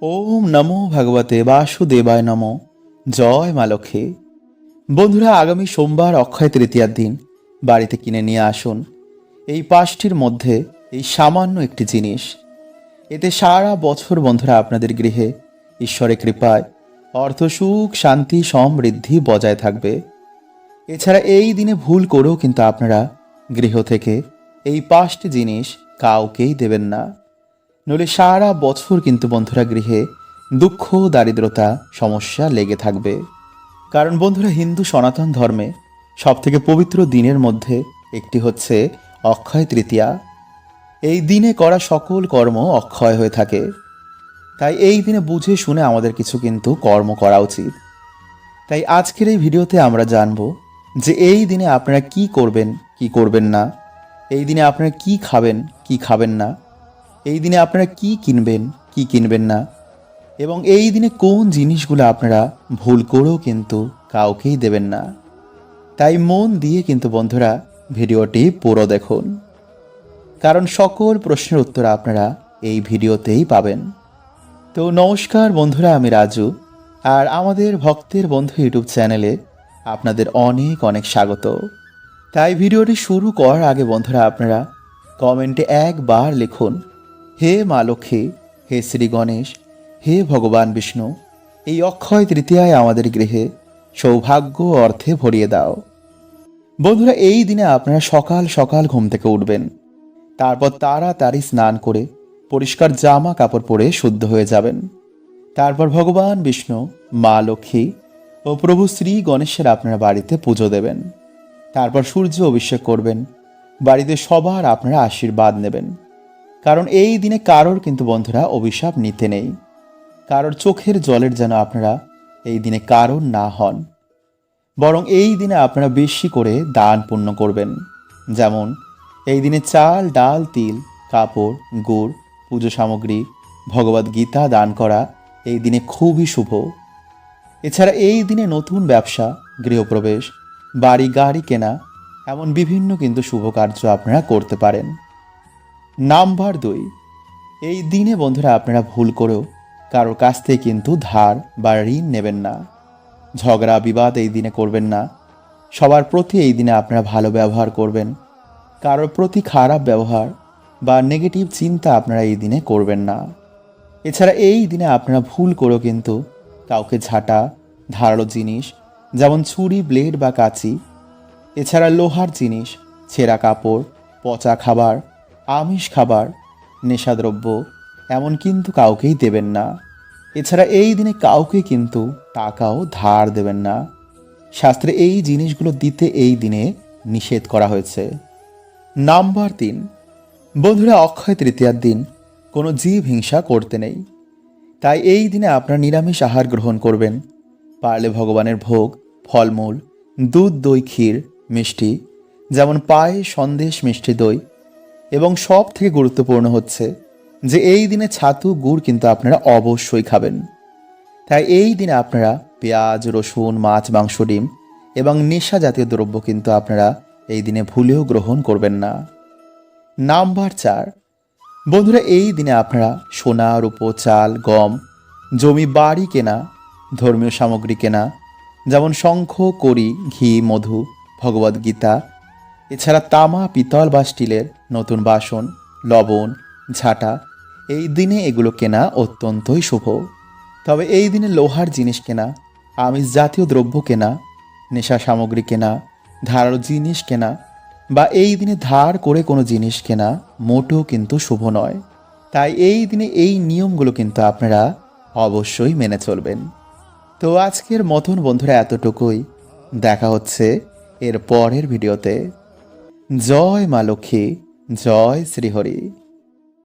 ওম নমো ভগবতে বাসুদেবায় নমো। জয় মা লক্ষ্মী। বন্ধুরা, আগামী সোমবার অক্ষয় তৃতীয়ার দিন বাড়িতে কিনে নিয়ে আসুন এই পাঁচটির মধ্যে এই সামান্য একটি জিনিস। এতে সারা বছর বন্ধুরা আপনাদের গৃহে ঈশ্বরের কৃপায় অর্থ, সুখ, শান্তি, সমৃদ্ধি বজায় থাকবে। এছাড়া এই দিনে ভুল করেও কিন্তু আপনারা গৃহ থেকে এই পাঁচটি জিনিস কাউকেই দেবেন না, নইলে সারা বছর কিন্তু বন্ধুরা গৃহে দুঃখ, দারিদ্রতা, সমস্যা লেগে থাকবে। কারণ বন্ধুরা, হিন্দু সনাতন ধর্মে সবথেকে পবিত্র দিনের মধ্যে একটি হচ্ছে অক্ষয় তৃতীয়া। এই দিনে করা সকল কর্ম অক্ষয় হয়ে থাকে। তাই এই দিনে বুঝে শুনে আমাদের কিছু কিন্তু কর্ম করা উচিত। তাই আজকের এই ভিডিওতে আমরা জানব যে এই দিনে আপনারা কি করবেন, কি করবেন না। এই দিনে আপনারা কি খাবেন, কি খাবেন না। এই দিনে আপনারা কি কিনবেন, কি কিনবেন না। এবং এই দিনে কোন জিনিসগুলো আপনারা ভুল করেও কিন্তু কাউকেই দেবেন না। তাই মন দিয়ে কিন্তু বন্ধুরা ভিডিওটি পুরো দেখুন, কারণ সকল প্রশ্নের উত্তর আপনারা এই ভিডিওতেই পাবেন। তো নমস্কার বন্ধুরা, আমি রাজু, আর আমাদের ভক্তের বন্ধু ইউটিউব চ্যানেলে আপনাদের অনেক অনেক স্বাগত। তাই ভিডিওটি শুরু করার আগে বন্ধুরা আপনারা কমেন্টে একবার লিখুন, হে মা লক্ষ্মী, হে শ্রী গণেশ, হে ভগবান বিষ্ণু, এই অক্ষয় তৃতীয়ায় আমাদের গৃহে সৌভাগ্য অর্থে ভরিয়ে দাও। বন্ধুরা, এই দিনে আপনারা সকাল সকাল ঘুম থেকে উঠবেন। তারপর তাড়াতাড়ি স্নান করে পরিষ্কার জামা কাপড় পরে শুদ্ধ হয়ে যাবেন। তারপর ভগবান বিষ্ণু, মা লক্ষ্মী ও প্রভু শ্রী গণেশের আপনারা বাড়িতে পুজো দেবেন। তারপর সূর্য অভিষেক করবেন। বাড়িতে সবার আপনারা আশীর্বাদ নেবেন। কারণ এই দিনে কারোর কিন্তু বন্ধুরা অভিশাপ নিতে নেই। কারোর চোখের জলের যেন আপনারা এই দিনে কারণ না হন। বরং এই দিনে আপনারা বেশি করে দান পুণ্য করবেন। যেমন এই দিনে চাল, ডাল, তিল, কাপড়, গুড়, পুজো সামগ্রী, ভগবদ গীতা দান করা এই দিনে খুবই শুভ। এছাড়া এই দিনে নতুন ব্যবসা, গৃহপ্রবেশ, বাড়ি গাড়ি কেনা, এমন বিভিন্ন কিন্তু শুভ কার্য আপনারা করতে পারেন। নাম্বার 2, এই দিনে বন্ধুরা আপনারা ভুল করেও কারোর কাছ থেকে কিন্তু ধার বা ঋণ নেবেন না। ঝগড়া বিবাদ এই দিনে করবেন না। সবার প্রতি এই দিনে আপনারা ভালো ব্যবহার করবেন। কারোর প্রতি খারাপ ব্যবহার বা নেগেটিভ চিন্তা আপনারা এই দিনে করবেন না। এছাড়া এই দিনে আপনারা ভুল করেও কিন্তু কাউকে ঝাঁটা, ধারালো জিনিস যেমন ছুরি, ব্লেড বা কাঁচি, এছাড়া লোহার জিনিস, ছেঁড়া কাপড়, পচা খাবার, আমিষ খাবার, নেশাদ্রব্য এমন কিন্তু কাউকেই দেবেন না। এছাড়া এই দিনে কাউকে কিন্তু টাকাও ধার দেবেন না। শাস্ত্রে এই জিনিসগুলো দিতে এই দিনে নিষেধ করা হয়েছে। নাম্বার 3, বন্ধুরা, অক্ষয় তৃতীয়ার দিন কোনো জীব হিংসা করতে নেই। তাই এই দিনে আপনারা নিরামিষ আহার গ্রহণ করবেন। পারলে ভগবানের ভোগ, ফলমূল, দুধ, দই, ক্ষীর, মিষ্টি যেমন পায়েস, সন্দেশ, মিষ্টি দই, এবং সব থেকে গুরুত্বপূর্ণ হচ্ছে যে এই দিনে ছাতু, গুড় কিন্তু আপনারা অবশ্যই খাবেন। তাই এই দিনে আপনারা পেঁয়াজ, রসুন, মাছ, মাংস, ডিম এবং নেশা জাতীয় দ্রব্য কিন্তু আপনারা এই দিনে ভুলেও গ্রহণ করবেন না। নাম্বার 4, বন্ধুরা, এই দিনে আপনারা সোনা, রূপো, চাল, গম, জমি, বাড়ি কেনা, ধর্মীয় সামগ্রী কেনা যেমন শঙ্খ, কড়ি, ঘি, মধু, ভগবদ গীতা, এছাড়া তামা, পিতল বা স্টিলের নতুন বাসন, লবণ, ঝাঁটা এই দিনে এগুলো কেনা অত্যন্তই শুভ। তবে এই দিনে লোহার জিনিস কেনা, আমিষ জাতীয় দ্রব্য কেনা, নেশা সামগ্রী কেনা, ধারালো জিনিস কেনা বা এই দিনে ধার করে কোনো জিনিস কেনা মোটেও কিন্তু শুভ নয়। তাই এই দিনে এই নিয়মগুলো কিন্তু আপনারা অবশ্যই মেনে চলবেন। তো আজকের মতন বন্ধুরা এতটুকুই। দেখা হচ্ছে এর পরের ভিডিওতে। জয় মা লক্ষ্মী, জয় শ্রীহরি।